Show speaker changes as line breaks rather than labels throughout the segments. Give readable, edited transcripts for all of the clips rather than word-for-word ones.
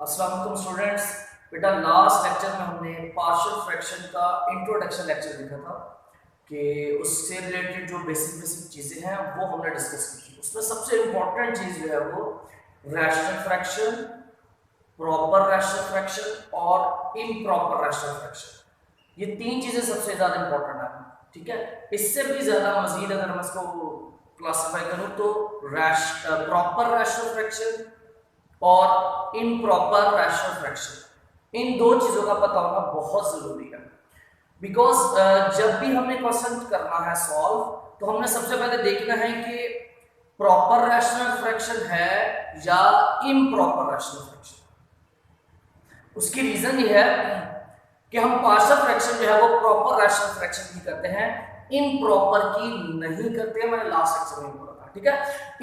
अस्सलाम वालेकुम स्टूडेंट्स। बेटा लास्ट लेक्चर में हमने पार्शियल फ्रैक्शन का इंट्रोडक्शन लेक्चर देखा था कि उससे रिलेटेड जो बेसिक चीज़ें हैं वो हमने डिस्कस की थी। उसमें सबसे इम्पोर्टेंट चीज़ जो है वो rational fraction, proper rational fraction और इम्प्रॉपर रैशनल फ्रैक्शन, ये तीन चीज़ें सबसे ज़्यादा इम्पोर्टेंट है। ठीक है, इससे भी ज़्यादा मजीद अगर मैं इसको क्लासीफाई करूँ तो प्रॉपर रैशनल फ्रैक्शन और इम्प्रॉपर रैशनल फ्रैक्शन, इन दो चीज़ों का पता होना बहुत ज़रूरी है। बिकॉज जब भी हमने क्वेश्चन करना है सॉल्व, तो हमने सबसे पहले देखना है कि प्रॉपर रैशनल फ्रैक्शन है या इम्प्रॉपर रैशनल फ्रैक्शन। उसकी रीज़न ये है कि हम पार्शियल फ्रैक्शन जो है वो प्रॉपर रैशनल फ्रैक्शन की करते हैं, इम्प्रॉपर की नहीं करते। मैंने लास्ट लेक्चर में बोला था। ठीक है,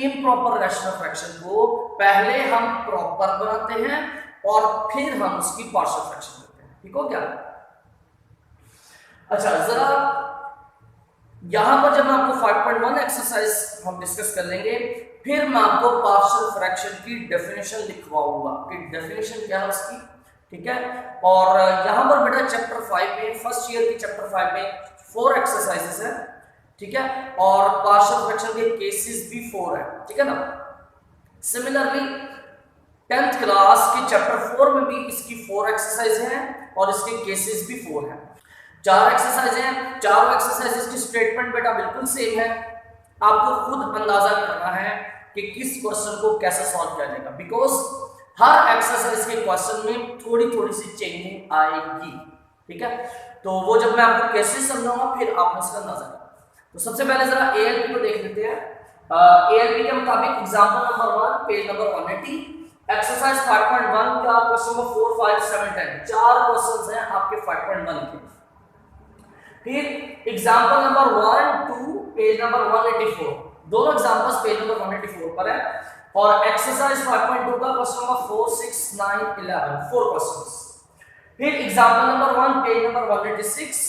इम्प्रॉपर रैशनल फ्रैक्शन को पहले हम प्रॉपर बनाते हैं और फिर हम उसकी पार्शियल फ्रैक्शन करते हैं। ठीक हो क्या? अच्छा, जरा यहां पर जब मैं आपको 5.1 एक्सरसाइज हम डिस्कस कर लेंगे, फिर मैं आपको पार्शियल फ्रैक्शन की डेफिनेशन लिखवाऊंगा कि डेफिनेशन क्या है उसकी। ठीक है, और यहां पर बेटा चैप्टर 5 में, फर्स्ट ईयर की चैप्टर 5 में 4 एक्सरसाइजेस है। ठीक है, और पार्शियल फ्रैक्शन के केसेस भी 4 है। ठीक है ना। सिमिलरली 10th क्लास के चैप्टर 4 में भी इसकी 4 एक्सरसाइज हैं और इसके केसेस भी 4 हैं। 4 एक्सरसाइज हैं, चारों एक्सरसाइजेस की स्टेटमेंट बेटा बिल्कुल सेम है। आपको खुद अंदाजा करना है कि किस क्वेश्चन को कैसे सॉल्व किया जाएगा, बिकॉज हर एक्सरसाइज के क्वेश्चन में थोड़ी थोड़ी सी चेंजिंग आएगी। ठीक है, तो वो जब मैं आपको कैसे समझाऊंगा फिर आप उसका अंदाजा करें। तो सबसे पहले जरा एएलपी को देख लेते हैं। एएलपी के मुताबिक example number 1 page number 180, exercise 5.1 का क्वेश्चन नंबर 4, 5, 7, 10, चार क्वेश्चंस हैं आपके 5.1 के। फिर एग्जांपल नंबर 1, 2 पेज नंबर 184, दोनों एग्जांपल्स पेज नंबर 184 पर है। और एक्सरसाइज 5.2 का क्वेश्चन नंबर 4, 6, 9, 11, 4 क्वेश्चंस। फिर example number 1 page number 186,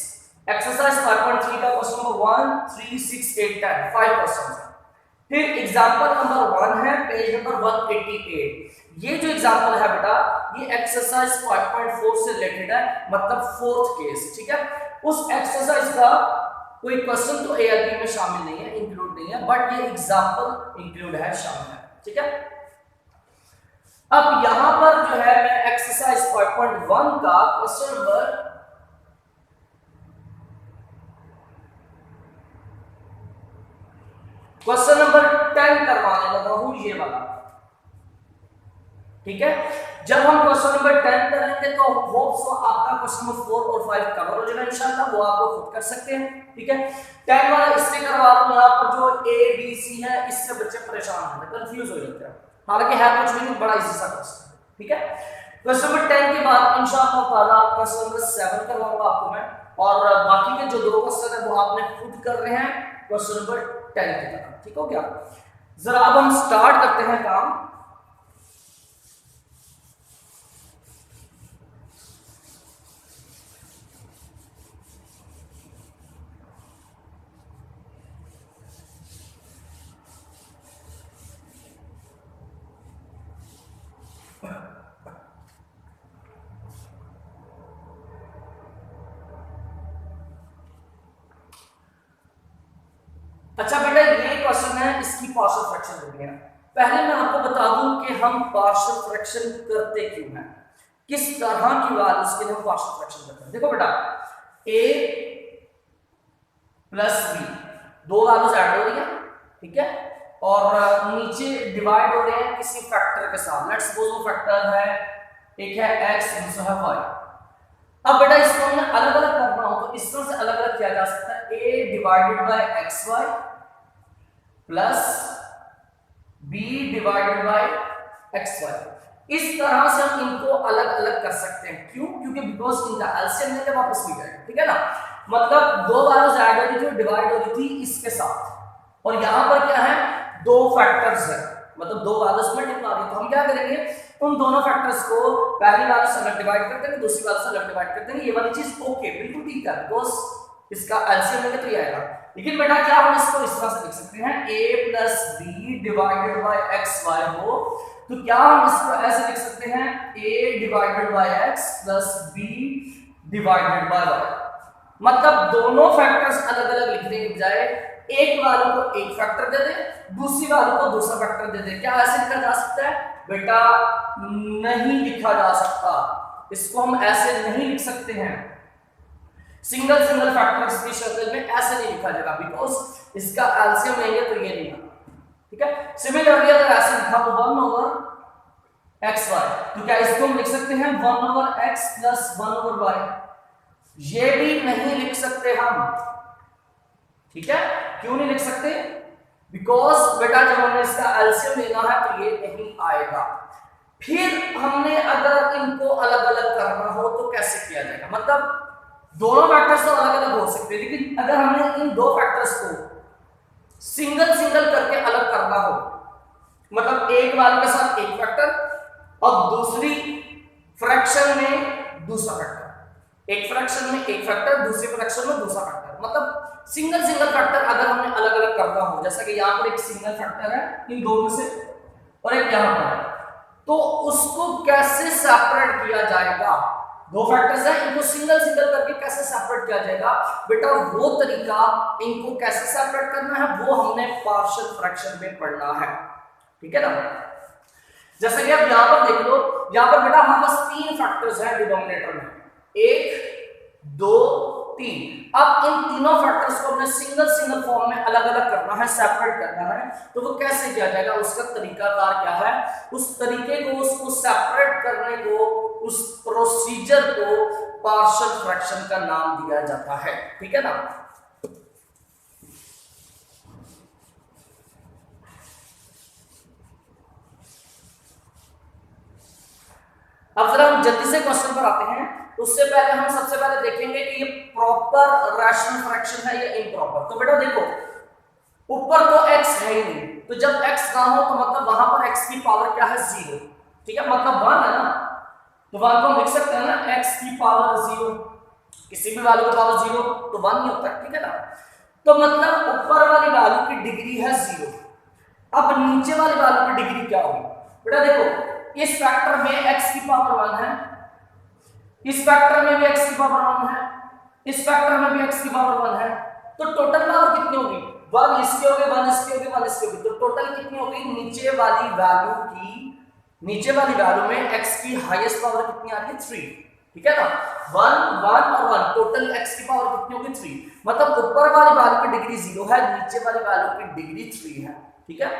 exercise 5.3 का क्वेश्चन नंबर 1, 3, 6, 8, 10, 5 क्वेश्चंस। फिर एग्जांपल नंबर 1 है पेज नंबर 188। ये जो एग्जांपल है बेटा, ये एक्सरसाइज 5.4 से रिलेटेड है, मतलब फोर्थ केस। ठीक है, उस एक्सरसाइज का कोई क्वेश्चन तो एआरपी में शामिल नहीं है, इंक्लूड नहीं है, बट ये एग्जांपल इंक्लूड है, शामिल है। ठीक है, अब यहां पर जो है मैं एक्सरसाइज 5.1 का क्वेश्चन नंबर क्वेश्चन नंबर 10 करवाने लगा हूं, ये वाला। ठीक है, जब हम क्वेश्चन नंबर 10 कर लेंगे तो होप्स आपका क्वेश्चन नंबर 4 और 5 कवर हो जाएगा इंशाल्लाह, वो आप लोग खुद कर सकते हैं। ठीक है, 10 वाला इससे करवा रहा हूं, यहां पर जो ए बी सी है इससे बच्चे परेशान होते हैं, कंफ्यूज हो जाते हैं, हालांकि है कुछ भी नहीं, बड़ा इजी सा क्वेश्चन। ठीक है, क्वेश्चन नंबर 10 के बाद इंशाल्लाह ताला क्वेश्चन नंबर 7 करवाऊंगा आपको मैं, और बाकी के जो दो क्वेश्चन है वो आपने खुद कर रहे हैं क्वेश्चन नंबर 10 की तरह। ठीक हो क्या? जरा अब हम स्टार्ट करते हैं काम। अच्छा बेटा, ये क्वेश्चन है, इसकी पार्शियल फ्रैक्शन होती है। पहले मैं आपको बता दूं कि हम पार्शियल फ्रैक्शन करते क्यों हैं, किस तरह की वैल्यूज के लिए हम पार्शियल फ्रैक्शन करते हैं। देखो बेटा, a प्लस b, दो वैल्यूज ऐड हो रही है। ठीक है, और नीचे डिवाइड हो रहे हैं किसी फैक्टर के साथ। लेट्स सपोज वो फैक्टर है, एक है x, दूसरा है y। अब बेटा इसको हमने अलग अलग करना हो तो इस तरह से अलग अलग किया जा सकता है, a divided by xy plus b divided by xy। इस तरह से हम इनको अलग अलग कर सकते हैं। क्यों? क्योंकि बिकॉज इनका एलसीएम लेके वापस मिल जाएगा। ठीक है ना, मतलब दो वैल्यूज ऐड हो रही थी, डिवाइड हो रही थी इसके साथ, और यहां पर क्या है, दो फैक्टर्स है, मतलब दो वैल्यूज मल्टीप्लाई हो रही है। तो हम क्या करेंगे, उन दोनों फैक्टर्स को पहली वैल्यू से अलग डिवाइड कर देंगे, दूसरी वैल्यू से अलग डिवाइड कर देंगे। ये वाली चीज ओके, बिल्कुल ठीक है, बिकॉज इसका एलसीएम लेंगे तो ये आएगा। लेकिन बेटा क्या हम इसको इस तरह से लिख सकते हैं, a plus b divided by x y हो, तो क्या हम इसको ऐसे लिख सकते हैं, a divided by x plus b divided by y। मतलब दोनों फैक्टर्स अलग अलग लिखने के बजाय एक वाले को एक फैक्टर दे दे, दूसरी वाले को दूसरा फैक्टर दे दे। क्या ऐसे लिखा जा सकता है बेटा? नहीं लिखा जा सकता। इसको हम ऐसे नहीं लिख सकते हैं। सिंगल सिंगल फैक्टर्स की शक्ल में ऐसे नहीं लिखा जाएगा, बिकॉज इसका एलसीएम लेंगे तो ये नहीं आता। ठीक है। सिमिलरली अगर ऐसे लिखा तो 1 ओवर एक्स वाई, तो क्या इसको हम लिख सकते हैं 1 over x plus 1 over y? ये भी नहीं लिख सकते हम। ठीक है। क्यों नहीं लिख सकते? बिकॉज बेटा जब हमने इसका एलसीएम लेना है तो ये नहीं आएगा। फिर हमने अगर इनको अलग अलग करना हो तो कैसे किया जाएगा? मतलब दोनों फैक्टर्स तो अलग अलग हो सकते हैं, लेकिन अगर हमने इन दो फैक्टर्स को सिंगल सिंगल करके अलग करना हो, मतलब एक वाले के साथ एक फैक्टर और दूसरी फ्रैक्शन में दूसरा फैक्टर, एक फ्रैक्शन में एक फैक्टर, दूसरी फ्रैक्शन में दूसरा फैक्टर, मतलब सिंगल सिंगल फैक्टर अगर हमने अलग अलग करना हो, जैसा कि यहाँ पर एक सिंगल फैक्टर है इन दोनों से और एक यहाँ पर है, तो उसको कैसे सेपरेट किया जाएगा? दो फैक्टर्स हैं, इनको सिंगल सिंगल करके कैसे सेपरेट किया जाएगा? बेटा वो तरीका, इनको कैसे सेपरेट करना है वो हमने पार्शियल फ्रैक्शन में पढ़ना है। ठीक है ना। जैसे कि आप यहां पर देख लो, यहां पर बेटा हमारे पास तीन फैक्टर्स हैं डिनोमिनेटर में, 1 2 3। अब इन तीनों फैक्टर्स को हमने सिंगल सिंगल फॉर्म में अलग अलग करना है, सेपरेट करना है, तो वो कैसे किया जाएगा? उसका तरीकाकार क्या है? उस तरीके को, उसको सेपरेट करने को, उस प्रोसीजर को पार्शियल फ्रैक्शन का नाम दिया जाता है। ठीक है ना। अब जरा हम जल्दी से क्वेश्चन पर आते हैं। उससे पहले हम सबसे पहले देखेंगे कि ये प्रॉपर रैशनल फ्रैक्शन है या इम्प्रॉपर। तो बेटा देखो, ऊपर तो x है ही नहीं, तो जब x ना हो तो मतलब वहां पर x की पावर क्या है? 0। ठीक है, मतलब 1 है ना, तो 1 को हम लिख सकते हैं ना x की पावर 0। किसी भी वैल्यू की पावर 0 तो 1 ही होता है। ठीक है ना। तो मतलब ऊपर वाली वैल्यू की डिग्री है 0। अब नीचे वाली वैल्यू की डिग्री क्या होगी? बेटा देखो, इस फैक्टर में x की पावर 1 है, इस फैक्टर में भी x की पावर 1 है, इस फैक्टर में भी x की पावर 1 है, तो टोटल पावर कितनी होगी? 1 इसके हो गए, 1 इसके हो गए, 1 इसके हो गए, तो टोटल कितनी होगी? नीचे वाली वैल्यू में x की हाईएस्ट पावर कितनी आ रही है? 3। ठीक है ना। 1 1 और 1, टोटल x की पावर कितनी होगी? 3। मतलब ऊपर वाली वैल्यू की डिग्री 0 है, नीचे वाली वैल्यू की डिग्री 3 है। ठीक है।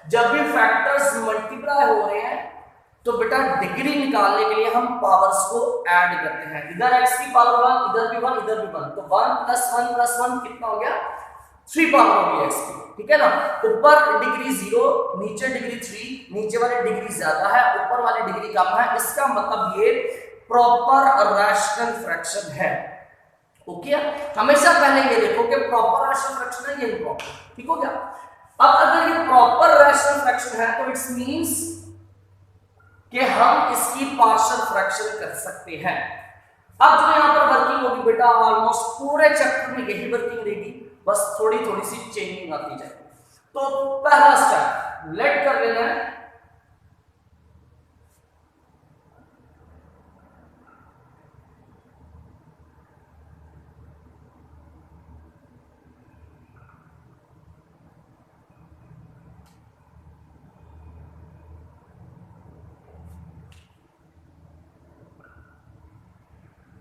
जब भी फैक्टर्स मल्टीप्लाई हो रहे हैं तो बेटा डिग्री निकालने के लिए हम पावर्स को ऐड करते हैं। इधर x की पावर 1, इधर भी 1, इधर भी 1, तो 1 + 1 कितना हो गया? 3 पावर होगी x की। ठीक है ना। ऊपर डिग्री 0, नीचे डिग्री 3, नीचे वाली डिग्री ज्यादा है, ऊपर वाली डिग्री कम है। इसका मतलब ये प्रॉपर रैशनल फ्रैक्शन है। ओके, हमेशा पहले ये देखो कि प्रॉपर रैशनल फ्रैक्शन है या इम्प्रॉपर। ठीक हो गया। अब अगर ये प्रॉपर रैशनल फ्रैक्शन है तो इट्स मींस कि हम इसकी पार्शियल फ्रैक्शन कर सकते हैं। अब जो यहां पर वर्किंग होगी बेटा, ऑलमोस्ट पूरे चैप्टर में यही वर्किंग रहेगी, बस थोड़ी थोड़ी सी चेंजिंग आती जाएगी। तो पहला स्टेप लेट कर लेना है,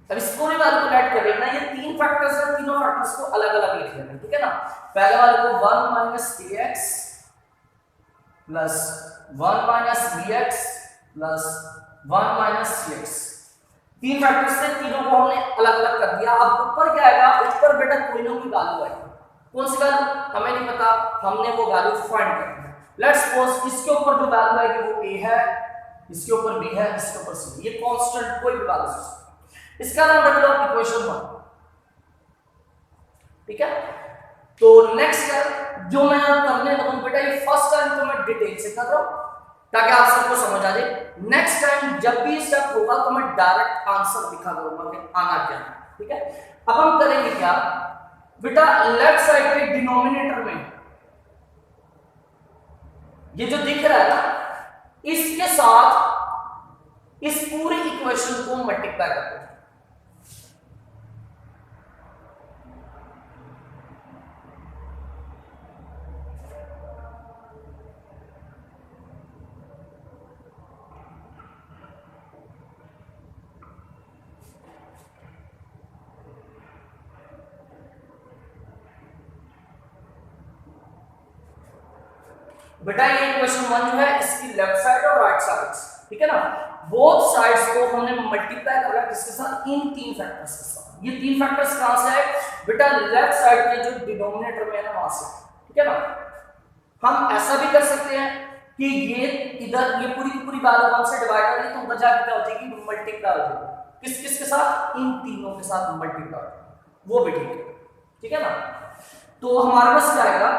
अब इस पूरी वैल्यू को ऐड कर लेना। ये तीन फैक्टर्स हैं, तीनों फैक्टर्स को अलग अलग लिख लेना। ठीक है ना। पहले वाले को 1 - ax plus 1 - bx plus 1 - cx, तीन फैक्टर्स से तीनों को हमने अलग अलग कर दिया। अब ऊपर क्या आएगा? ऊपर बेटा कोई ना कोई वैल्यू आएगी। कौन सी वैल्यू हमें नहीं पता, हमने वो वैल्यू फाइंड करनी है। लेट्स सपोज इसके ऊपर जो वैल्यू आएगी वो a है, इसके ऊपर b है, इसके ऊपर c। ये कांस्टेंट कोई भी वैल्यू, इसका नाम रख लो इक्वेशन 1। ठीक है। तो नेक्स्ट स्टेप जो मैं करने लगूं बेटा, ये फर्स्ट टाइम तो मैं डिटेल से कर रहा हूं ताकि आप सबको समझ आ जाए। नेक्स्ट टाइम जब भी स्टेप होगा तो मैं डायरेक्ट आंसर दिखा दूंगा कि आना क्या है। ठीक है। अब हम करेंगे क्या बेटा, लेफ्ट साइड के डिनोमिनेटर में ये जो दिख रहा है ना, इसके साथ इस पूरी इक्वेशन को मल्टीप्लाई करते हैं। बेटा ये इक्वेशन 1 जो है इसकी लेफ्ट साइड और राइट साइड, ठीक है ना, बोथ साइड्स को हमने मल्टीप्लाई करा किसके साथ, इन तीन फैक्टर्स के साथ। ये तीन फैक्टर्स कहां से आए बेटा, लेफ्ट साइड के जो डिनोमिनेटर में है ना वहां से, ठीक है ना। हम ऐसा भी कर सकते हैं कि ये इधर ये पूरी की पूरी वैल्यू 1 से डिवाइड कर दी तो उधर जाके क्या हो जाएगी, मल्टीप्लाई हो जाएगी किस किस के साथ, इन तीनों के साथ मल्टीप्लाई, वो भी ठीक है ना। तो हमारे पास क्या आएगा,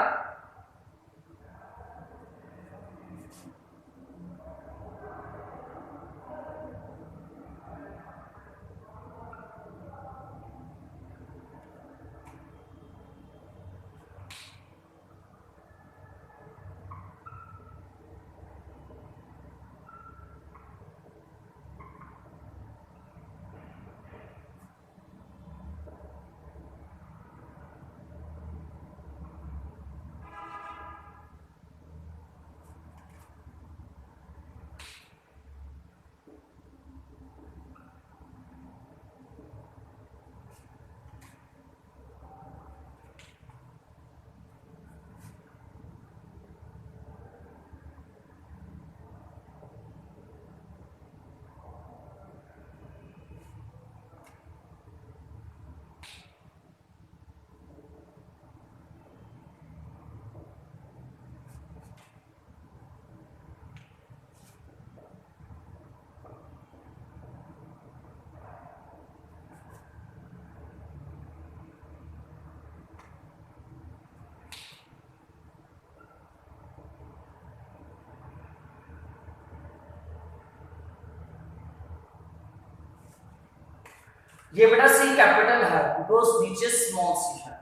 ये बेटा सी कैपिटल है बिकॉज नीचे स्मॉल सी है।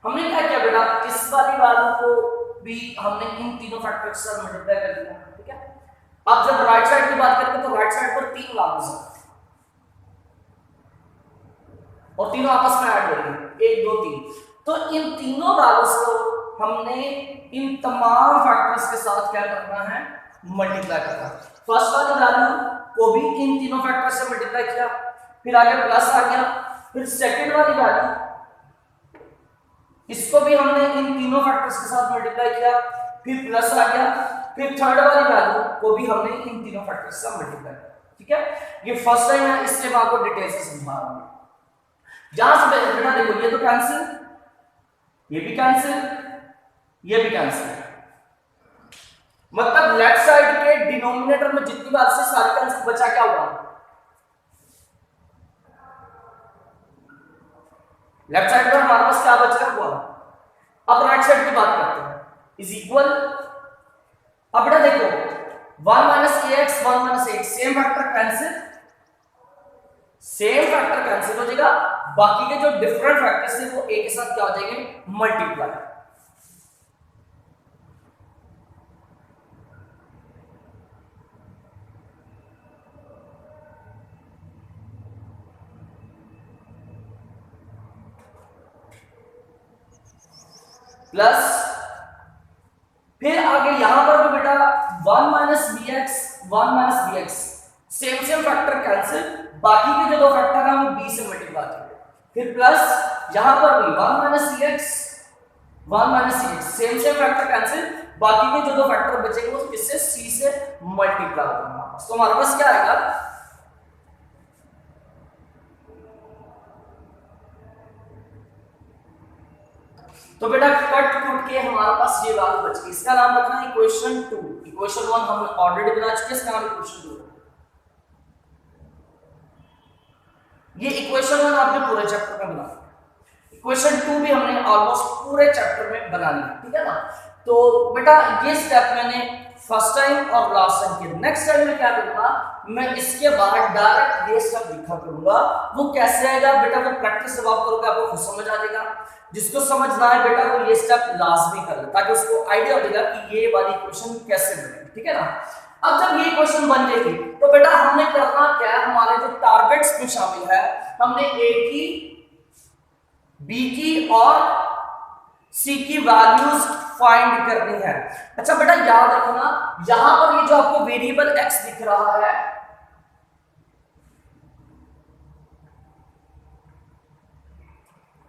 हमने क्या किया बेटा, इस वाली वैल्यू को भी हमने इन तीनों फैक्टर के साथ मल्टीप्लाई कर दिया, ठीक है। अब जब राइट साइड की बात करेंगे तो राइट साइड पर तीन वैल्यूज हैं और तीनों आपस में ऐड हो रही है 1 2 3। तो इन तीनों वैल्यूज को हमने इन तमाम फैक्टर्स के साथ क्या करना है, मल्टीप्लाई करना। फर्स्ट वाली वैल्यू को भी इन तीनों फैक्टर्स से मल्टीप्लाई किया, फिर आगे प्लस आ गया, फिर सेकंड वाली वैल्यू इसको भी हमने इन तीनों फैक्टर्स के साथ मल्टीप्लाई किया, फिर प्लस आ गया, फिर थर्ड वाली वैल्यू को भी हमने इन तीनों फैक्टर्स से मल्टीप्लाई किया, ठीक है। ये फर्स्ट टाइम है, इसलिए मैं आपको डिटेल से समझा रहा हूं। जहां से बेटा देखो ये तो कैंसिल, ये भी कैंसिल, ये भी कैंसिल, मतलब लेफ्ट साइड के डिनोमिनेटर में जितनी बार से सारे कैंसिल, बचा क्या हुआ, लेफ्ट साइड पर हमारे पास क्या बच रहा हुआ। अब राइट साइड की बात करते हैं, इज इक्वल, अब बेटा देखो 1 minus A X 1 minus A, same factor cancel, same factor cancel हो जाएगा, बाकी के जो डिफरेंट फैक्टर्स हैं वो ए के साथ क्या हो जाएंगे, मल्टीप्लाई। प्लस फिर आगे यहां पर भी बेटा 1 minus b x 1 minus b x, same factor cancel, बाकी के जो दो फैक्टर हैं वो बी से मल्टीप्लाई करेंगे, फिर प्लस यहां पर भी 1 minus c x 1 minus c x, same factor cancel, बाकी के जो दो फैक्टर बचेंगे वो किससे, सी से मल्टीप्लाई होगा। तो हमारे पास क्या आएगा, तो बेटा कट कुट के हमारे पास ये वैल्यू बच गई, इसका नाम रखना है इक्वेशन 2। इक्वेशन 1 हमने ऑलरेडी बना चुके हैं, इसका नाम इक्वेशन 2। ये इक्वेशन 1 आपने पूरे चैप्टर में बना, इक्वेशन 2 भी हमने ऑलमोस्ट पूरे चैप्टर में बना लिया, ठीक है ना। तो बेटा ये स्टेप मैंने फर्स्ट टाइम और लास्ट टाइम किया। नेक्स्ट टाइम में क्या करूंगा, मैं इसके बाद डायरेक्ट ये स्टेप लिखा करूंगा। वो कैसे आएगा बेटा, वो प्रैक्टिस जब आप करोगे आपको खुद समझ आ जाएगा। जिसको समझ ना आए बेटा वो ये स्टेप लाजमी कर ले, ताकि उसको आइडिया हो जाएगा कि ये वाली इक्वेशन कैसे बनेगी, ठीक है ना। अब जब ये क्वेश्चन बन जाएगी तो बेटा हमने करना क्या है, हमारे जो टारगेट्स में शामिल है, हमने ए की, बी की और सी की वैल्यूज फाइंड करनी है। अच्छा बेटा याद रखना, यहां पर ये जो आपको वेरिएबल एक्स दिख रहा है,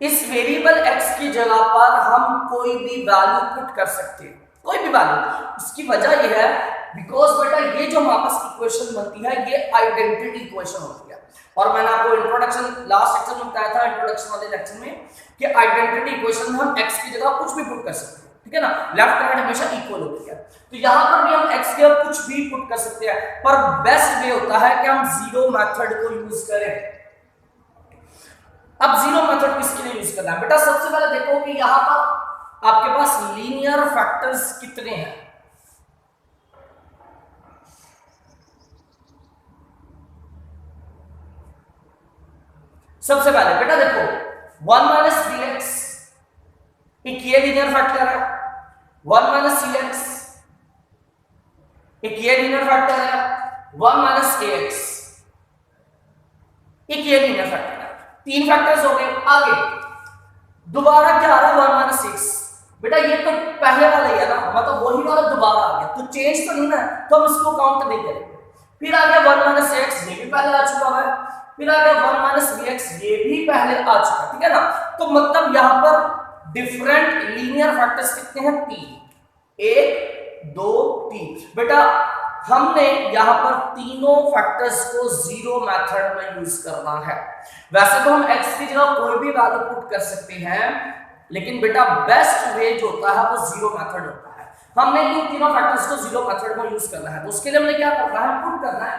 इस वेरिएबल एक्स की जगह पर हम कोई भी वैल्यू पुट कर सकते हैं, कोई भी वैल्यू। इसकी वजह यह है बिकॉज बेटा ये जो हमारे पास इक्वेशन बनती है ये आइडेंटिटी इक्वेशन होती है, और मैंने आपको इंट्रोडक्शन लास्ट लेक्चर में बताया था, इंट्रोडक्शन वाले लेक्चर में, कि आइडेंटिटी इक्वेशन में हम एक्स की जगह कुछ भी पुट कर सकते हैं, ठीक है ना, लेफ्ट राइट हमेशा इक्वल होती है। तो यहां पर भी हम एक्स की जगह कुछ भी पुट कर सकते हैं, पर बेस्ट वे होता है कि हम जीरो मेथड को यूज करें। अब जीरो मेथड किसके लिए यूज करना है बेटा, सबसे पहले देखो कि यहां पर आपके पास लीनियर फैक्टर्स कितने हैं। सबसे पहले बेटा देखो 1 माइनस बी एक्स एक ये लीनियर फैक्टर है, 1 माइनस सी एक्स एक ये लीनियर फैक्टर है, 1 माइनस ए एक्स एक ये लीनियर फैक्टर है। तीन फैक्टर्स हो गए। आगे दोबारा क्या आ रहा है 1 माइनस 6, बेटा ये तो पहले वाला ही है ना, मतलब वही वाला दोबारा आ गया, तो चेंज तो नहीं ना, तो हम इसको काउंट नहीं करेंगे। फिर आ गया 1 माइनस एक्स, ये भी पहले आ चुका है। फिर आ गया 1 माइनस बी एक्स, ये भी पहले आ चुका है, ठीक है ना। तो मतलब यहां पर डिफरेंट लीनियर फैक्टर्स कितने हैं, तीन, 1 2 3। बेटा हमने यहां पर तीनों फैक्टर्स को जीरो मेथड में यूज करना है। वैसे तो हम x की जगह कोई भी वैल्यू पुट कर सकते हैं, लेकिन बेटा बेस्ट वे जो होता है वो जीरो मेथड होता है। हमने इन तीनों फैक्टर्स को जीरो मेथड में यूज करना है, तो उसके लिए हमने क्या करना है, पुट करना है।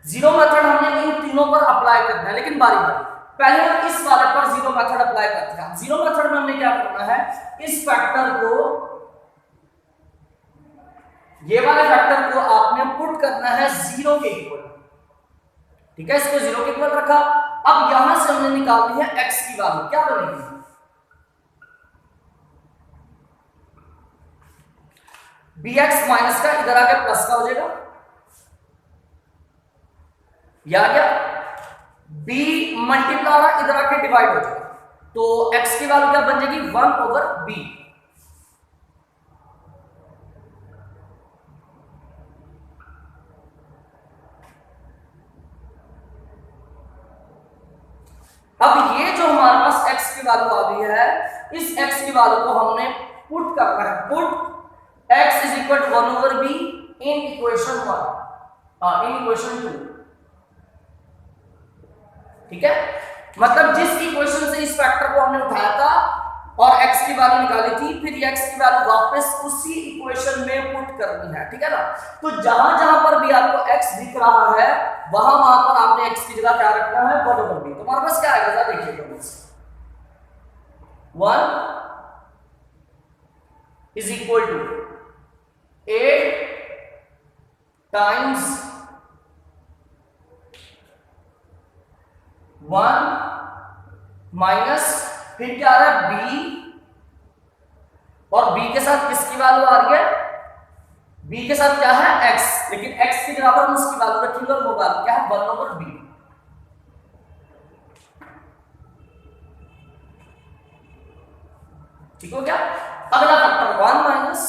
जीरो मेथड हमने इन तीनों पर अप्लाई करना है, लेकिन बारी बारी। पहले हम इस वाले पर जीरो मेथड अप्लाई करते हैं। जीरो मेथड में हमने क्या करना है, इस फैक्टर को, ये वाले फैक्टर को आपने पुट करना है जीरो के इक्वल, ठीक है, इसको जीरो के इक्वल रखा। अब यहां से हमने निकालनी है x की वैल्यू, क्या बनेगी, bx माइनस का इधर आके प्लस का हो जाएगा, या क्या b मल्टीप्लाई इधर आके डिवाइड हो जाएगा, तो x की वैल्यू क्या बन जाएगी 1/b। अब ये जो हमारे पास x की वैल्यू आ गई है, इस x की वैल्यू को हमने पुट करना है, put x is equal to 1/b in equation 1, in equation 2, ठीक है। मतलब जिस इक्वेशन से इस फैक्टर को हमने उठाया था और x की वैल्यू निकाली थी, फिर ये x की वैल्यू वापस उसी इक्वेशन में पुट करनी है, ठीक है ना। तो जहां जहां पर भी आपको x दिख रहा है वहां वहां पर आपने x की जगह क्या रखना है 1/b। तो हमारे पास क्या आएगा, देखिए 1 is equal to 8 times 1 minus, फिर क्या आ रहा है b, और b के साथ किसकी वैल्यू आ रही है, b के साथ क्या है x, लेकिन x की जगह पर हम उसकी वैल्यू रखेंगे और वो वैल्यू क्या है 1/b। ठीक हो गया। अगला फैक्टर 1 माइनस,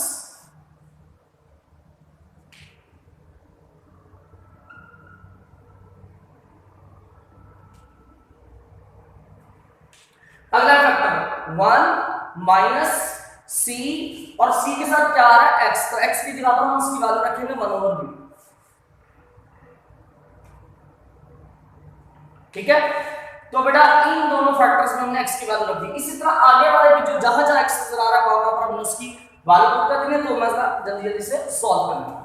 अगला फैक्टर 1 माइनस c, और c के साथ क्या आ रहा है x, तो x की जगह पर हम उसकी वैल्यू रखेंगे 1/b, ठीक है। तो बेटा इन दोनों फैक्टर्स में हमने x की वैल्यू रख दी। इसी तरह आगे वाले भी जो जहां जहां x नजर आ रहा है वहां पर हमने उसकी वैल्यू पुट कर देंगे, तो मसला जल्दी जल्दी से सॉल्व करना है।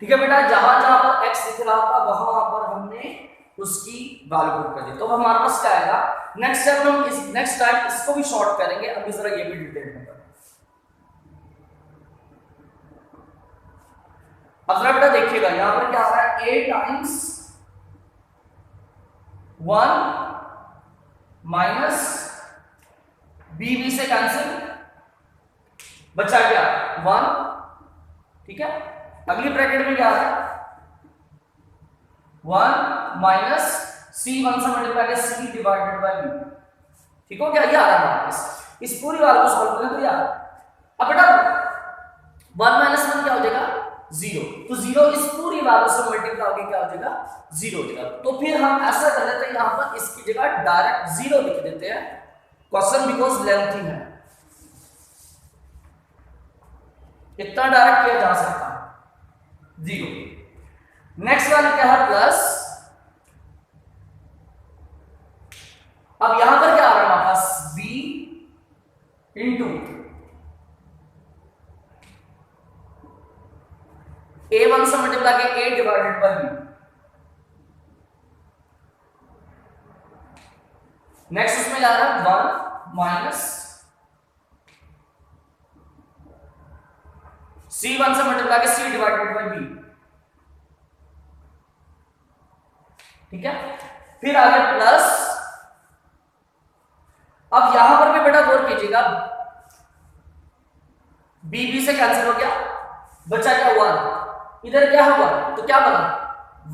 ठीक है बेटा, जहां जहां पर x दिख रहा था वहां पर हमने उसकी वैल्यू पुट कर दी। तो हमारे पास क्या आएगा, नेक्स्ट टाइम इसको भी शॉर्ट करेंगे, अभी जरा ये भी डिटेल में। अब जरा बेटा देखिएगा यहां पर क्या आ रहा है, a टाइम्स 1 माइनस b से कैंसिल, बचा क्या 1, ठीक है। अगली ब्रैकेट में क्या आ रहा है, 1 माइनस c1 से मल्टीप्लाई करके c डिवाइडेड बाय b, ठीक हो क्या, ये आ रहा है हमारे पास। इस पूरी बात को सॉल्व करें तो यार अब बेटा 1 माइनस 1 क्या हो जाएगा 0, तो 0 इस पूरी वैल्यू से मल्टीप्लाई होकर क्या हो जाएगा 0 हो जाएगा। तो फिर हम ऐसा कर लेते हैं, यहां पर इसकी जगह डायरेक्ट 0 लिख देते हैं, क्वेश्चन बिकॉज लेंथी है, इतना डायरेक्ट किया जा सकता है 0। नेक्स्ट वाला क्या है प्लस, अब यहां पर क्या आ रहा है हमारे पास b इंटू a1 से मल्टीप्लाई के a divided by b। Next उसमें जा रहा है 1 माइनस c1 से मल्टीप्लाई के c डिवाइडेड बाय b, ठीक है। फिर आगे प्लस, अब यहां पर भी बेटा गौर कीजिएगा, b से कैंसिल हो गया, बचा क्या 1, इधर क्या होगा तो क्या बना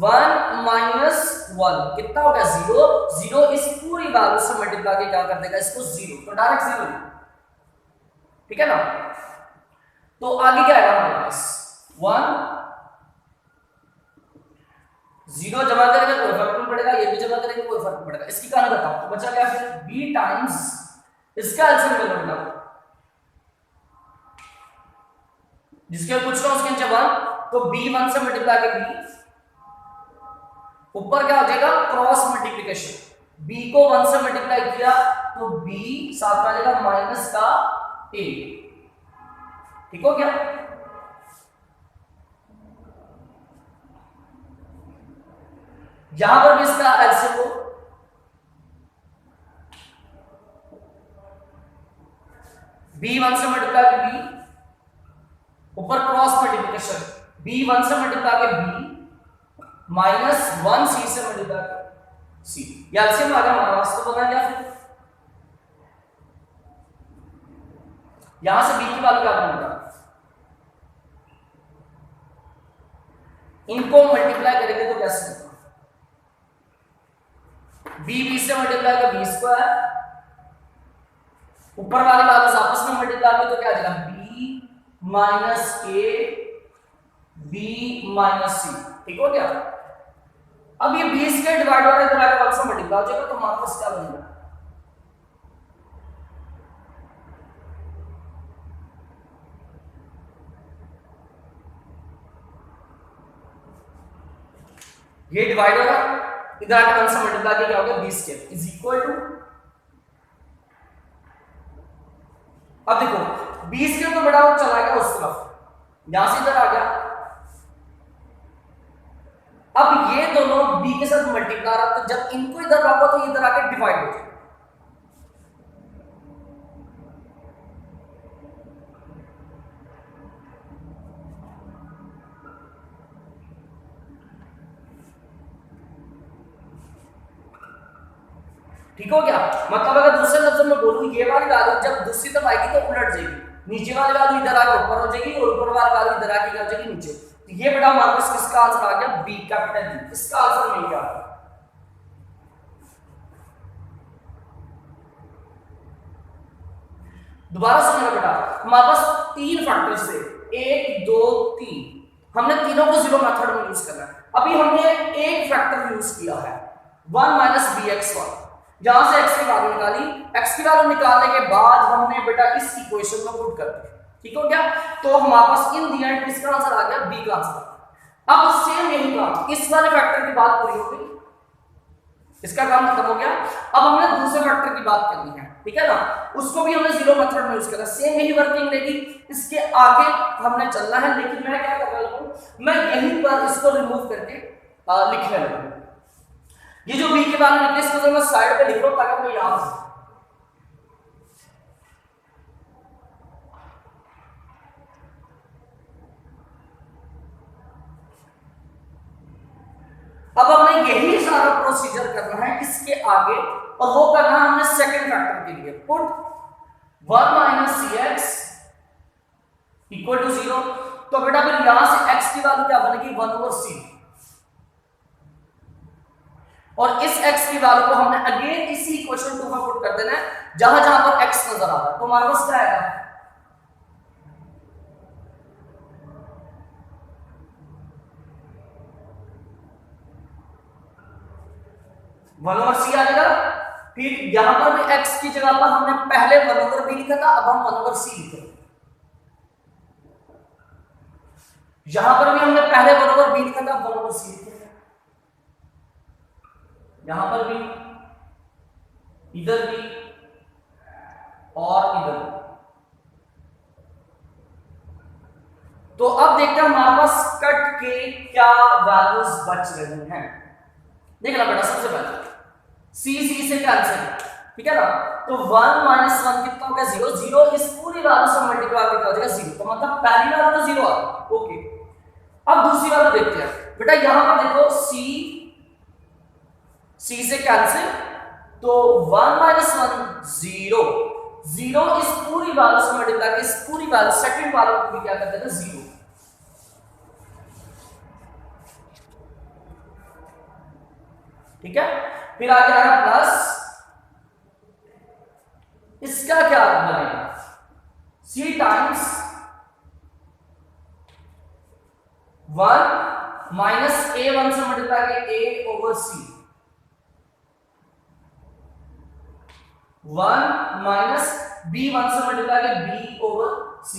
1 माइनस 1 कितना हो गया 0, 0 इस पूरी वैल्यू से मल्टीप्लाई के क्या कर देगा इसको 0, तो डायरेक्ट 0, ठीक है ना। तो आगे क्या आएगा हमारे पास 1 0 जमा करेंगे कोई फर्क नहीं पड़ेगा, ये भी जमा करेंगे कोई फर्क नहीं पड़ेगा, इसकी कहानी बताओ। तो बचा क्या फिर b टाइम्स इसका आंसर में लौटा, जिसके पूछ रहा हूं उसके नीचे 1, तो b1 से मल्टीप्लाई के b, ऊपर क्या हो जाएगा क्रॉस मल्टीप्लिकेशन, b को 1 से मल्टीप्लाई किया तो b साथ में आ जाएगा माइनस का a, ठीक हो गया। यहां पर भी इसका एलसीएम को b1 से मल्टीप्लाई के b, ऊपर क्रॉस मल्टीप्लिकेशन b1 से मल्टीप्लाई के b माइनस 1 c से मल्टीप्लाई के c, ये एलसीएम आ गया हमारा पास। तो बना क्या फिर यहां से b की वैल्यू क्या बनेगा, इनको मल्टीप्लाई करेंगे तो कैसे होगा, b से मल्टीप्लाई का b स्क्वायर, ऊपर वाली वैल्यूज आपस में मल्टीप्लाई करें तो क्या आ जाएगा b minus a b minus c, ठीक हो गया। अब ये b स्क्वायर डिवाइड हो रहा है इधर आके 1 से मल्टीप्लाई हो जाएगा, तो हमारे पास क्या बनेगा ये डिवाइड होगा इधर आके 1 से मल्टीप्लाई किया क्या हो गया b square is equal to, अब देखो b स्क्वायर तो बड़ा हो चला गया उस तरफ, यहां से इधर आ गया, अब ये दोनों b के साथ मल्टीप्लाई रहा, तो जब इनको इधर लाऊंगा तो इधर आके डिवाइड हो जाएगा, ठीक हो गया। मतलब अगर दूसरे लफ्जों में बोलूं ये वाली वैल्यू जब दूसरी तरफ आएगी तो उलट जाएगी, नीचे वाली वैल्यू इधर आके ऊपर हो जाएगी और ऊपर वाली वैल्यू इधर आके क्या हो जाएगी नीचे। तो ये बेटा हमारे पास किसका आंसर आ गया बी, कैपिटल बी, इसका आंसर मिल गया। दोबारा समझना बेटा, हमारे पास 3 फैक्टर्स थे 1 2 3, हमने तीनों को जीरो मेथड में यूज करना है। अभी हमने एक फैक्टर यूज किया है 1 माइनस bx1, जहां से x की वैल्यू निकाली, x की वैल्यू निकालने के बाद हमने बेटा इस इक्वेशन में पुट कर दिया, ठीक हो गया। तो हमारे पास इन द एंड किसका आंसर आ गया b का आंसर। अब सेम यही काम इस वाले फैक्टर की बात पूरी हो गई, इसका काम खत्म हो गया। अब हमने दूसरे फैक्टर की बात करनी है, ठीक है ना, उसको भी हमने जीरो मेथड में यूज करा, सेम यही वर्किंग रहेगी, इसके आगे हमने चलना है। लेकिन मैं क्या कर रहा हूं, मैं यहीं पर इसको रिमूव करके लिखने लगा हूं। ये जो बी के बाद में निकले इसको मैं साइड पे लिख रहा हूं ताकि मैं याद रखूं। अब हमने यही सारा प्रोसीजर करना है इसके आगे, और वो करना है हमने सेकंड फैक्टर के लिए। Put 1 minus c x equal to 0। तो बेटा फिर यहां से x की वैल्यू क्या बनेगी, 1 ओवर c, और इस x की वैल्यू को हमने अगेन इसी इक्वेशन 2 में पुट कर देना है जहां जहां पर x नजर आ रहा है। तो हमारे पास क्या आएगा, 1 ओवर c आ जाएगा। फिर यहां पर भी x की जगह पर हमने पहले 1 ओवर b लिखा था, अब हम 1 ओवर c लिख रहे हैं। यहां पर भी हमने पहले 1 ओवर b लिखा था, 1 ओवर c लिख रहे हैं। यहां पर भी, इधर भी और इधर भी। तो अब देखते हैं हमारे पास कट के क्या वैल्यूज बच रही हैं। देखना बेटा, सबसे पहले सी से कैंसिल, ठीक है ना, तो 1 माइनस 1 कितना हो गया, 0। 0 इस पूरी वैल्यू से मल्टीप्लाई करके हो जाएगा 0, तो मतलब पहली वैल्यू तो 0 आ गई। ओके, अब दूसरी वैल्यू देखते हैं बेटा। यहां पर देखो सी से कैंसिल, तो 1 माइनस 1 0। 0 इस पूरी वैल्यू से मल्टीप्लाई करके इस पूरी वैल्यू सेकंड वैल्यू को भी क्या कर देगा, 0। ठीक है, फिर आगे आएगा प्लस, इसका क्या बनेगा, c टाइम्स 1 माइनस a 1 से मल्टीप्लाई करके a over c, 1 minus b 1 से मल्टीप्लाई करके b ओवर c।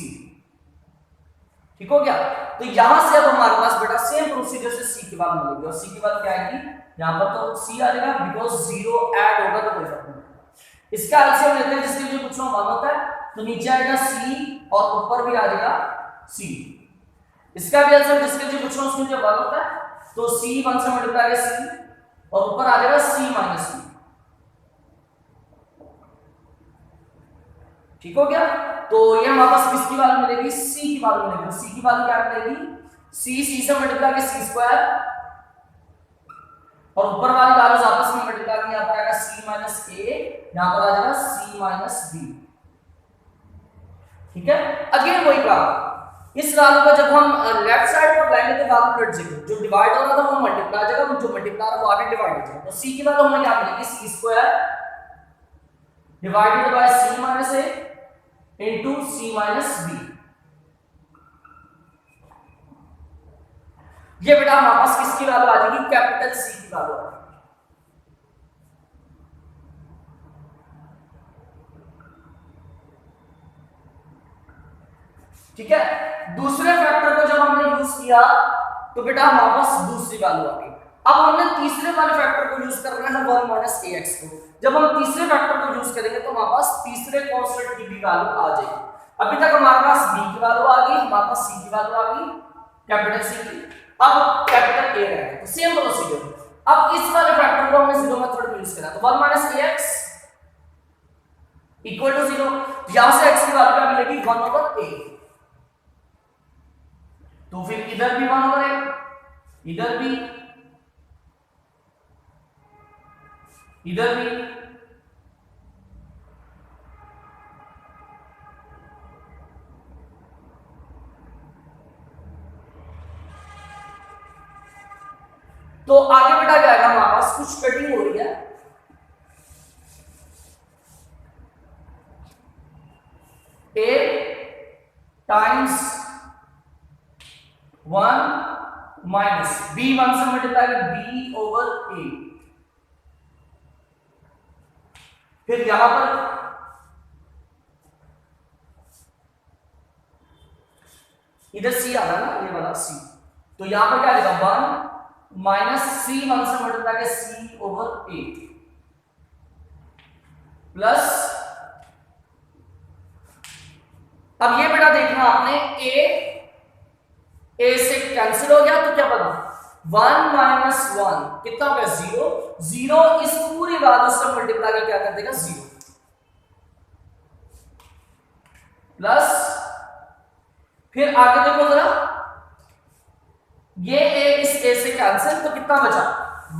ठीक हो गया। तो यहां से अब हमारे पास बेटा सेम प्रोसीजर से c की वैल्यू मिलेगी, और c की वैल्यू क्या आएगी, यहां पर तो c आ जाएगा बिकॉज़ 0 ऐड होगा तो कोई फर्क नहीं पड़ेगा। इसका एलसीएम लेते हैं, जिसके लिए कुछ 1 होता है, तो नीचे आएगा c और ऊपर भी आ जाएगा c। इसका भी एलसीएम जिसके लिए कुछ उसके लिए 1 होता है, तो c 1 से मल्टीप्लाई करेगा c और ऊपर आ जाएगा c माइनस c। ठीक हो गया। तो ये हमारे पास किसकी वैल्यू मिलेगी, c की वैल्यू मिलेगी। c की वैल्यू क्या मिलेगी, c से मल्टीप्लाई करके c स्क्वायर, और ऊपर वाली वैल्यूज आपस में मल्टीप्लाई करके यहां पर आएगा c माइनस a, यहां पर आ जाएगा c माइनस b। ठीक है, अगेन वही काम, इस वैल्यू को जब हम लेफ्ट साइड पर लाएंगे तो वैल्यू उलट जाएगी, जो डिवाइड हो रहा था वो मल्टीप्लाई हो जाएगा, जो मल्टीप्लाई हो रहा है वो आगे डिवाइड हो जाएगा। तो c की वैल्यू हमें क्या मिलेगी, c square divided by c minus a into c minus b। ये बेटा हमारे पास किसकी वैल्यू आ जाएगी, कैपिटल C की वैल्यू आ जाएगी। ठीक है, दूसरे फैक्टर को जब हमने यूज किया तो बेटा हमारे पास दूसरी वैल्यू आ गई। अब हमने तीसरे वाले फैक्टर को यूज करना है 1 माइनस ax को। जब हम तीसरे फैक्टर को यूज करेंगे तो हमारे पास तीसरे कांस्टेंट की भी वैल्यू आ जाएगी। अभी तक हमारे पास b की वैल्यू आ गई, हमारे पास c की वैल्यू आ गई, कैपिटल C की, अब कैपिटल A रहेगा। तो सेम प्रोसीजर, अब इस वाले फैक्टर को हमने जीरो मेथड में यूज करा, तो 1 माइनस ax इक्वल टू 0। यहां से x की वैल्यू क्या मिलेगी, 1 ओवर a। तो फिर इधर भी 1 ओवर a, इधर भी, इधर भी, तो आगे बेटा क्या आएगा, हमारे पास कुछ कटिंग हो रही है, a टाइम्स 1 माइनस b 1 से मल्टीप्लाई कर b ओवर a। फिर यहां पर इधर c आ रहा है ना, ये वाला c, तो यहां पर क्या आ जाएगा 1 माइनस सी 1 से मल्टीप्लाई के सी ओवर ए प्लस, अब ये बेटा देखना आपने ए से कैंसिल हो गया तो क्या बना 1 माइनस 1 कितना हो गया 0, 0 इस पूरी वैल्यू से मल्टीप्लाई के क्या कर देगा 0 प्लस, फिर आगे देखो जरा ये ए इस ए से कैंसिल तो कितना बचा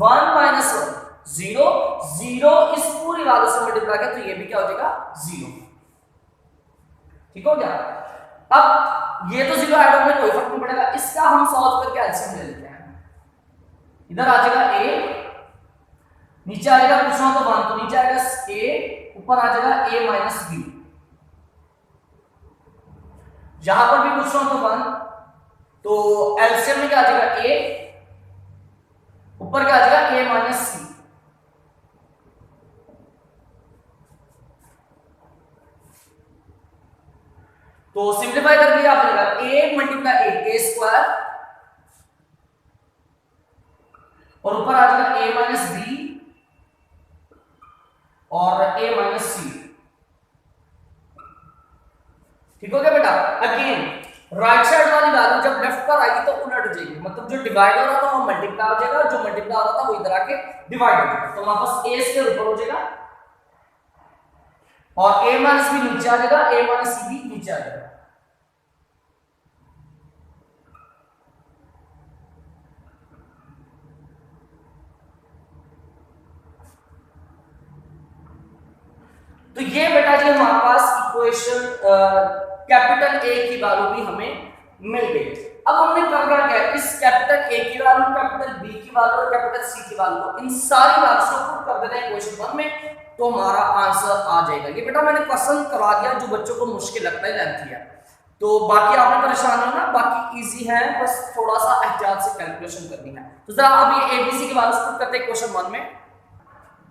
1 माइनस 1 0, 0 इस पूरी वैल्यू से मल्टीप्लाई किया तो ये भी क्या हो जाएगा 0। ठीक हो गया। अब ये तो 0 ऐड होने कोई फर्क नहीं पड़ेगा, इसका हम सॉल्व करके एलसीएम ले लेते हैं। इधर आ जाएगा a, नीचे आ जाएगा कुछ ना तो 1 तो नीचे आएगा a, ऊपर आ जाएगा a माइनस b, यहां पर भी कुछ ना तो 1 तो एलसीएम में क्या आ जाएगा a, ऊपर क्या आ जाएगा a माइनस c। तो सिंप्लीफाई कर दिया आपने a मल्टीप्लाई a स्क्वायर और ऊपर आ जाएगा a माइनस b और a माइनस c। ठीक हो गया बेटा। अगेन राइट साइड वाली वैल्यू जब लेफ्ट पर आएगी तो उलट हो जाएगी, मतलब जो डिवाइड हो रहा था वो मल्टीप्लाई हो जाएगा, जो मल्टीप्लाई हो रहा था वो इधर आके डिवाइड हो जाएगा। तो हमारे पास a स्क्वायर ऊपर हो जाएगा और a माइनस b नीचे आ जाएगा, a माइनस c भी नीचे आ जाएगा। तो ये बेटा जी हमारे पास इक्वेशन कैपिटल A की वैल्यू भी हमें मिल गई। अब हमने करना क्या है, इस कैपिटल A की वैल्यू, कैपिटल B की वैल्यू और कैपिटल C की वैल्यू इन सारी वैल्यूज को पुट कर देना है इक्वेशन 1 में, तो हमारा आंसर आ जाएगा। ये बेटा मैंने पसंद करवा दिया, जो बच्चों को मुश्किल लगता है लेंथी है, तो बाकी आपने परेशान होना, बाकी इजी है, बस थोड़ा सा एहतियात से कैलकुलेशन करनी है। तो जरा अब ये ABC की वैल्यूज पुट करते हैं इक्वेशन 1 में,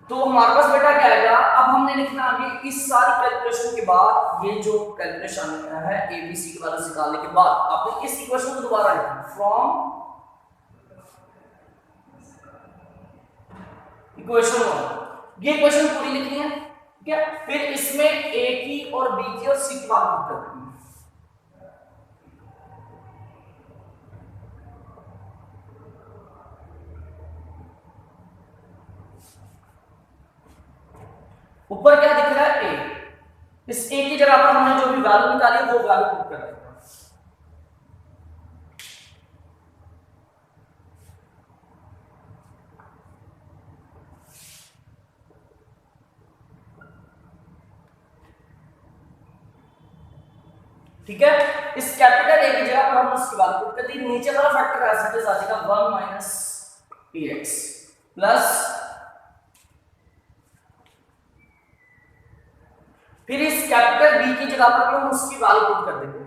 तो हमारे पास बेटा क्या आएगा, अब हमने लिखना आगे इस सारी कैलकुलेशन के बाद, ये जो कैलकुलेशन है ABC की वैल्यू निकालने के बाद आपने इस इक्वेशन को दोबारा लिखना फ्रॉम इक्वेशन 1, ये इक्वेशन पूरी लिखनी है। ठीक है, फिर इसमें A की और B की और C की वैल्यू पुट करनी है। ऊपर क्या दिख रहा है A, इस A की जगह पर हमने जो भी वैल्यू निकाली है वो वैल्यू पुट कर देंगे। ठीक है, इस कैपिटल A की जगह पर हमने उसकी वैल्यू पुट कर दी, नीचे वाला फैक्टर ऐसे के साथ आ जाएगा 1 माइनस ax प्लस, फिर इस कैपिटल B की जगह पर हम उसकी वैल्यू पुट कर देंगे।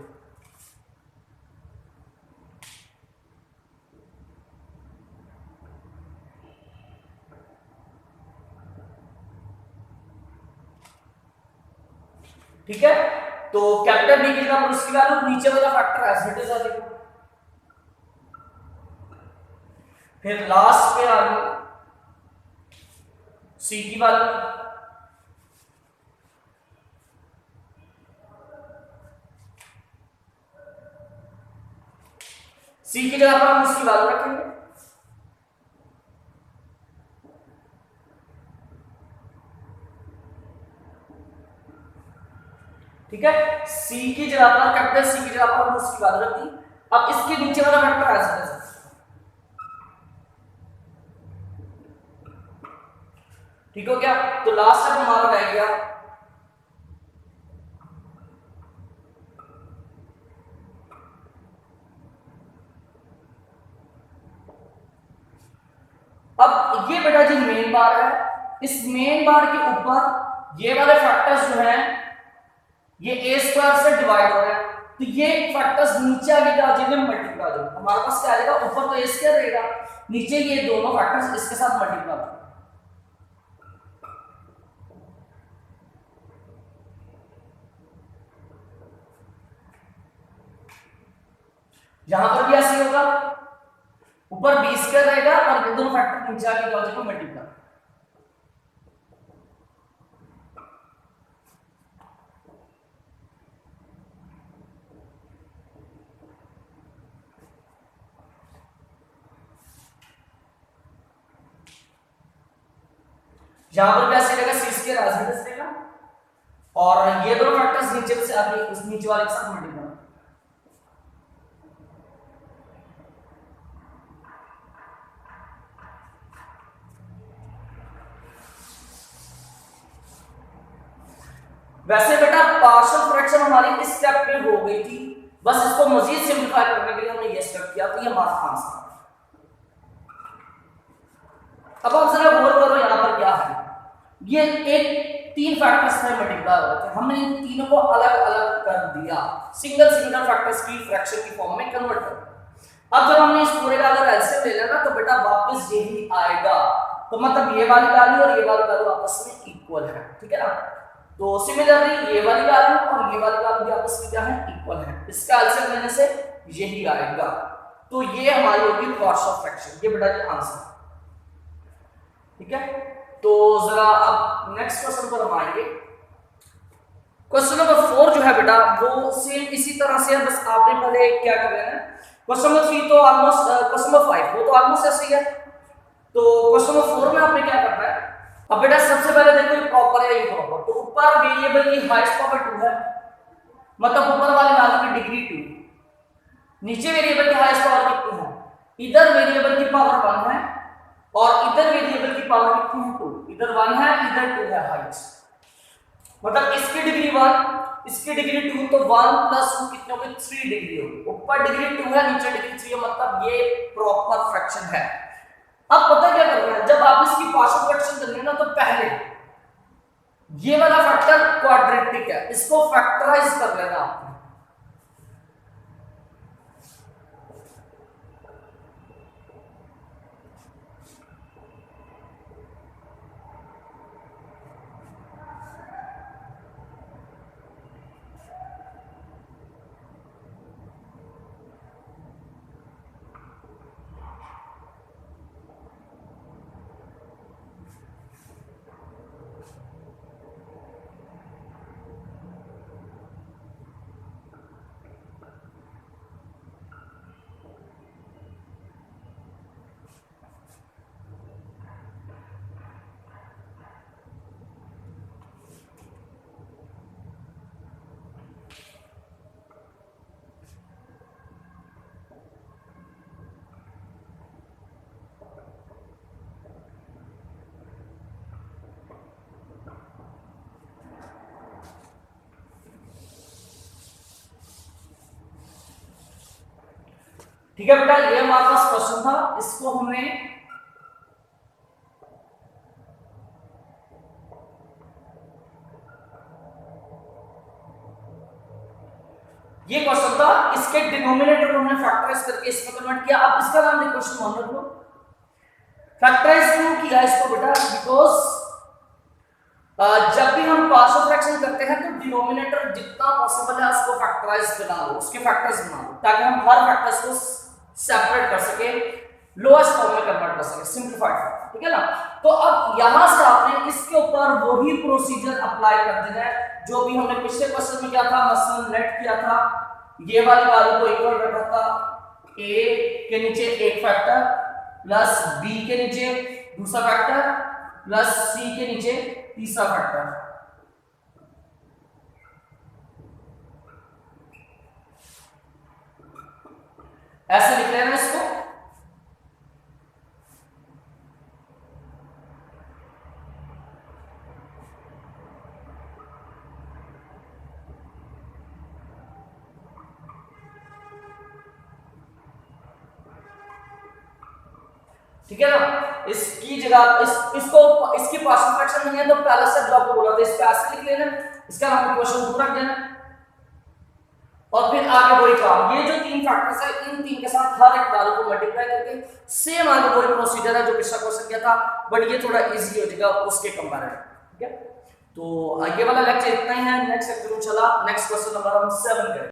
ठीक है, तो कैपिटल B की जगह पर उसकी वैल्यू, नीचे वाला फैक्टर एज इट इज आ जाएगा। फिर लास्ट पे आ गई C की वैल्यू, C की जगह पर हम उसकी वैल्यू रखेंगे। ठीक है, C की जगह पर, कैपिटल C की जगह पर हमने उसकी वैल्यू रख दी। अब इसके नीचे वाला फैक्टर ऐसा है, ठीक हो गया। तो लास्ट स्टेप हमारा रह गया अब ये बेटा जी मेन बार है, इस मेन बार के ऊपर ये वाले फैक्टर्स जो हैं ये a स्क्वायर से डिवाइड हो रहे हैं, तो ये फैक्टर्स नीचे आगे क्या आ जाएंगे, मल्टीप्लाई हो जाएंगे। हमारे पास क्या आ जाएगा, ऊपर तो a स्क्वायर रहेगा, नीचे ये दोनों फैक्टर्स इसके साथ मल्टीप्लाई हो जाएंगे। यहां पर भी ऐसे होगा, ऊपर बी स्क्वायर रहेगा और ये दोनों फैक्टर नीचे आके क्या हो जाएगा मल्टीप्लाई। यहां पर क्या रहेगा सी स्क्वायर एज इट इज रहेगा और ये दोनों फैक्टर्स नीचे से आगे उस नीचे वाले के साथ मल्टीप्लाई। वैसे बेटा पार्शियल फ्रैक्शन हमारी इस स्टेप पे हो गई थी, बस इसको मजीद सिंपलीफाई करने के लिए हमने ये स्टेप किया, तो ये हमारा आंसर। अब आप जरा गौर करो यहां पर क्या है, ये एक तीन फैक्टर्स में मल्टीप्लाई हो रहे थे, हमने इन तीनों को अलग अलग कर दिया, सिंगल सिंगल फैक्टर्स की फ्रैक्शन की फॉर्म में कन्वर्ट कर दिया। अब जब हमने इस पूरे का अगर एलसीएम ले लेना तो बेटा वापस यही आएगा, तो मतलब ये वाली वैल्यू और ये वाली वैल्यू आपस में इक्वल है, ठीक है ना। तो सिमिलरली ये वाली वैल्यू और ये वाली वैल्यू भी आपस में क्या है इक्वल है, इसका एलसीएम लेने से यही आएगा, तो ये हमारी होगी पार्शियल फ्रैक्शन, ये बेटा ये आंसर, ठीक है। तो जरा अब नेक्स्ट क्वेश्चन पर हम आएंगे। क्वेश्चन नंबर 4 जो है बेटा वो सेम इसी तरह से है, बस आपने पहले क्या कर लेना है, क्वेश्चन नंबर 3 तो ऑलमोस्ट, क्वेश्चन नंबर 5 वो तो ऑलमोस्ट ऐसे ही है, तो क्वेश्चन नंबर 4 में आपने क्या करना है। अब बेटा सबसे पहले देखो ये प्रॉपर है इम्प्रॉपर, तो ऊपर वेरिएबल की हाईएस्ट पावर 2 है, मतलब ऊपर वाले वैल्यू की डिग्री 2, नीचे वेरिएबल की हाईएस्ट पावर कितनी है, इधर वेरिएबल की पावर 1 है और इधर वेरिएबल की पावर कितनी है 2, इधर 1 है इधर 2 है हाईएस्ट, मतलब इसकी डिग्री 1 इसकी डिग्री 2, तो 1 + 2 कितने हो गए 3 डिग्री होगी, ऊपर डिग्री 2 है नीचे डिग्री 3 है, मतलब ये प्रॉपर फ्रैक्शन है। अब पता क्या करना है, जब आप इसकी पार्शियल फ्रैक्शन करनी है ना, तो पहले ये वाला फैक्टर क्वाड्रेटिक है, इसको फैक्टराइज कर लेना आपने, ठीक है बेटा। ये हमारे पास क्वेश्चन था, इसको हमने ये क्वेश्चन था, इसके डिनोमिनेटर को हमने फैक्टराइज करके इसमें कन्वर्ट किया। अब इसका नाम क्वेश्चन मान लो, फैक्टराइज क्यों किया इसको बेटा, बिकॉज जब भी हम पार्शियल फ्रैक्शन करते हैं तो डिनोमिनेटर जितना पॉसिबल है उसको फैक्टराइज बना लो, उसके फैक्टर्स बना लो, ताकि हम हर फैक्टर्स को सेपरेट कर सके, लोएस्ट फॉर्म में कन्वर्ट कर सके, सिंपलीफाइड फॉर्म, ठीक है ना। तो अब यहां से आपने इसके ऊपर वही प्रोसीजर अप्लाई कर देना है जो भी हमने पिछले क्वेश्चन में किया था, मसलन लेट किया था, ये वाली वैल्यू को इक्वल रखा था a के नीचे एक फैक्टर प्लस b के नीचे दूसरा फैक्टर प्लस c के नीचे तीसरा फैक्टर, ऐसे लिख लेना इसको। ठीक है ना, इसकी जगह इसको इसकी पार्शियल फ्रैक्शन नहीं है तो पहले से जो आपको बोला था इस पे ऐसे लिख लेना, इसका नाम क्वेश्चन पूरा रख देना और फिर आगे वही काम, ये जो तीन फैक्टर्स है इन तीन के साथ हर एक वैल्यू को मल्टीप्लाई करके सेम आगे वही प्रोसीजर है जो पिछला क्वेश्चन किया था, बट ये थोड़ा इजी हो जाएगा उसके कंपैरिजन, ठीक है। तो ये वाला लेक्चर इतना ही है, नेक्स्ट लेक्चर में चला नेक्स्ट क्वेश्चन नंबर हम 7 करें।